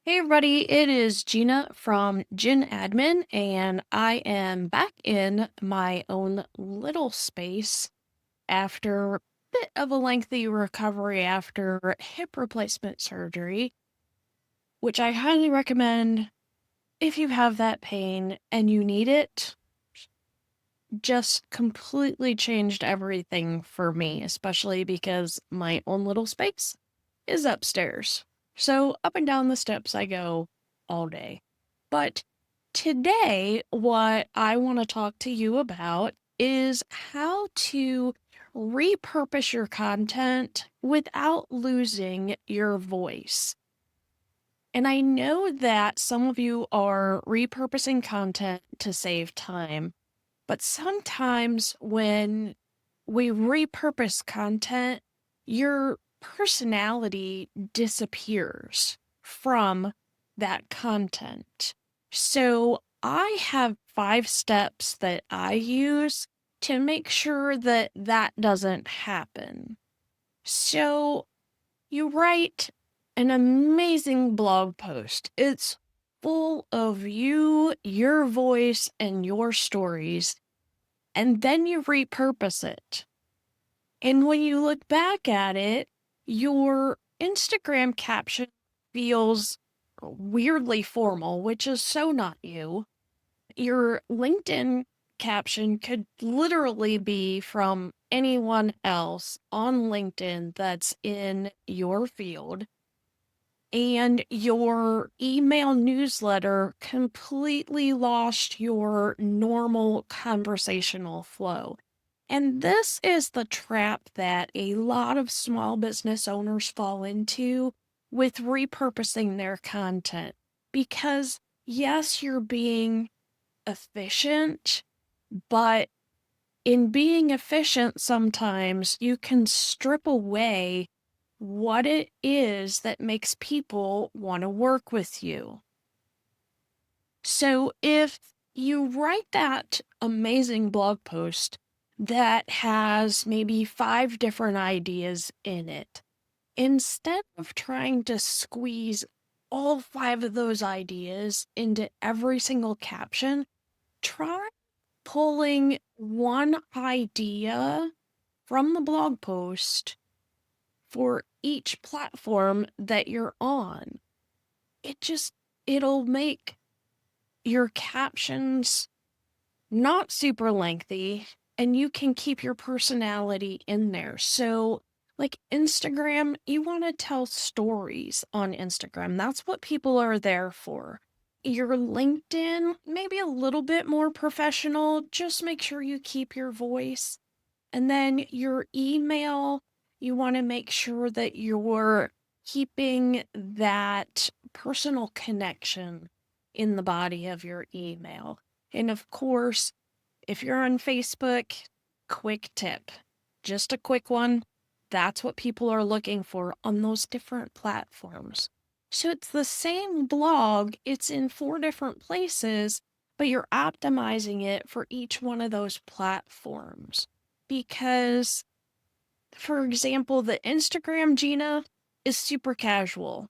Hey everybody, it is Gina from GinAdmin, and I am back in my own little space after a bit of a lengthy recovery after hip replacement surgery, which I highly recommend if you have that pain and you need it. Just completely changed everything for me, especially because my own little space is upstairs. So up and down the steps I go all day. But today, what I want to talk to you about is how to repurpose your content without losing your voice. And I know that some of you are repurposing content to save time, but sometimes when we repurpose content, your personality disappears from that content. So I have 5 steps that I use to make sure that that doesn't happen. So you write an amazing blog post. It's full of you, your voice, and your stories, and then you repurpose it. And when you look back at it, your Instagram caption feels weirdly formal, which is so not you. Your LinkedIn caption could literally be from anyone else on LinkedIn that's in your field. And your email newsletter completely lost your normal conversational flow. And this is the trap that a lot of small business owners fall into with repurposing their content. Because, yes, you're being efficient, but in being efficient, sometimes you can strip away what it is that makes people want to work with you. So if you write that amazing blog post that has maybe 5 different ideas in it, instead of trying to squeeze all 5 of those ideas into every single caption, try pulling one idea from the blog post for each platform that you're on. It'll make your captions not super lengthy, and you can keep your personality in there. So, like Instagram, you want to tell stories on Instagram. That's what people are there for. Your LinkedIn, maybe a little bit more professional. Just make sure you keep your voice. And then your email, you want to make sure that you're keeping that personal connection in the body of your email. And of course, if you're on Facebook, quick tip, just a quick one. That's what people are looking for on those different platforms. So it's the same blog, it's in 4 different places, but you're optimizing it for each one of those platforms. Because, for example, the Instagram Gina is super casual.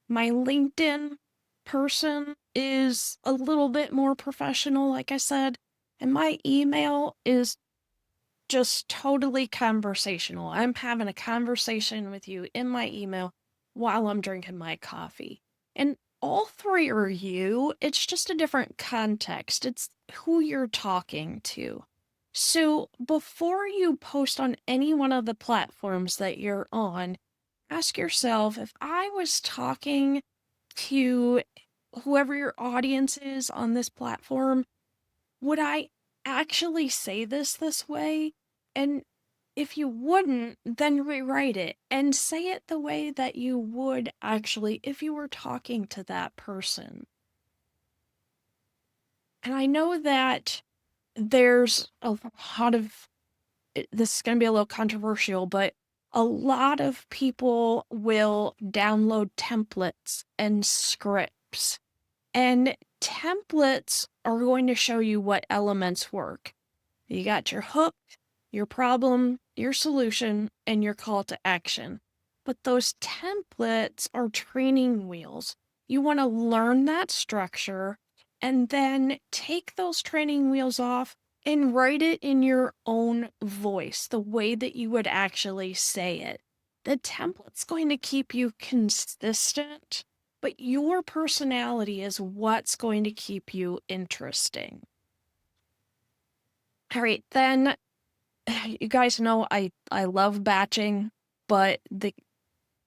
My LinkedIn person is a little bit more professional, like I said, and my email is just totally conversational. I'm having a conversation with you in my email while I'm drinking my coffee. And all 3 are you, it's just a different context. It's who you're talking to. So before you post on any one of the platforms that you're on, ask yourself, if I was talking to whoever your audience is on this platform, would I actually say this way? And if you wouldn't, then rewrite it and say it the way that you would actually if you were talking to that person. And I know that there's a lot of this is going to be a little controversial, but a lot of people will download templates and scripts. And templates are going to show you what elements work. You got your hook, your problem, your solution, and your call to action. But those templates are training wheels. You want to learn that structure and then take those training wheels off and write it in your own voice, the way that you would actually say it. The template's going to keep you consistent, but your personality is what's going to keep you interesting. All right, then you guys know I love batching, but the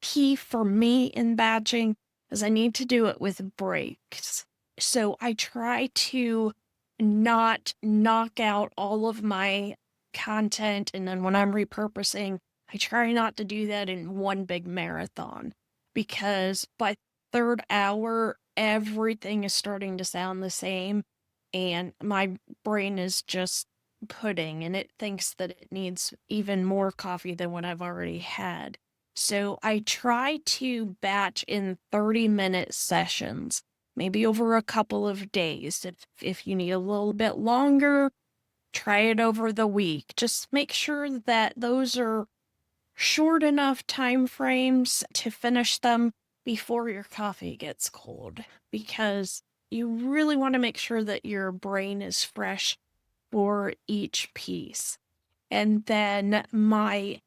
key for me in batching is I need to do it with breaks. So I try to not knock out all of my content, and then when I'm repurposing, I try not to do that in one big marathon, because by third hour everything is starting to sound the same and my brain is just pudding and it thinks that it needs even more coffee than what I've already had. So I try to batch in 30-minute sessions, maybe over a couple of days. If you need a little bit longer, try it over the week. Just make sure that those are short enough time frames to finish them before your coffee gets cold, because you really want to make sure that your brain is fresh for each piece. And then my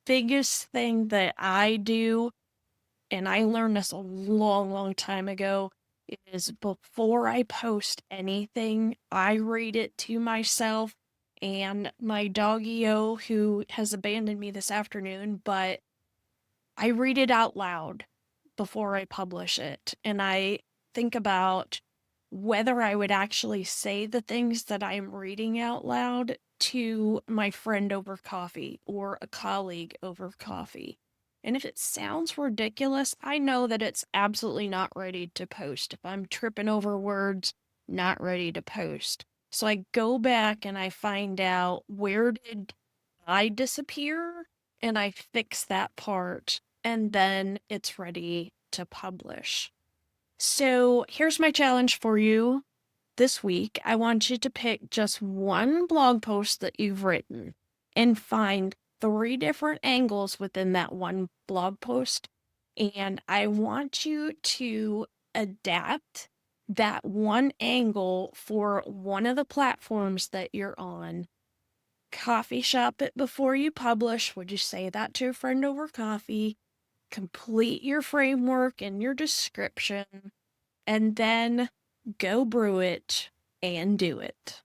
biggest thing that I do, and I learned this a long, long time ago, is before I post anything, I read it to myself and my doggy-o, who has abandoned me this afternoon, but I read it out loud before I publish it. And I think about whether I would actually say the things that I'm reading out loud to my friend over coffee or a colleague over coffee. And if it sounds ridiculous, I know that it's absolutely not ready to post. If I'm tripping over words, not ready to post. So I go back and I find out, where did I disappear? And I fix that part, and then it's ready to publish. So here's my challenge for you this week. I want you to pick just one blog post that you've written and find 3 different angles within that one blog post. And I want you to adapt that one angle for one of the platforms that you're on. Coffee shop it before you publish. Would you say that to a friend over coffee? Complete your framework and your description, and then go brew it and do it.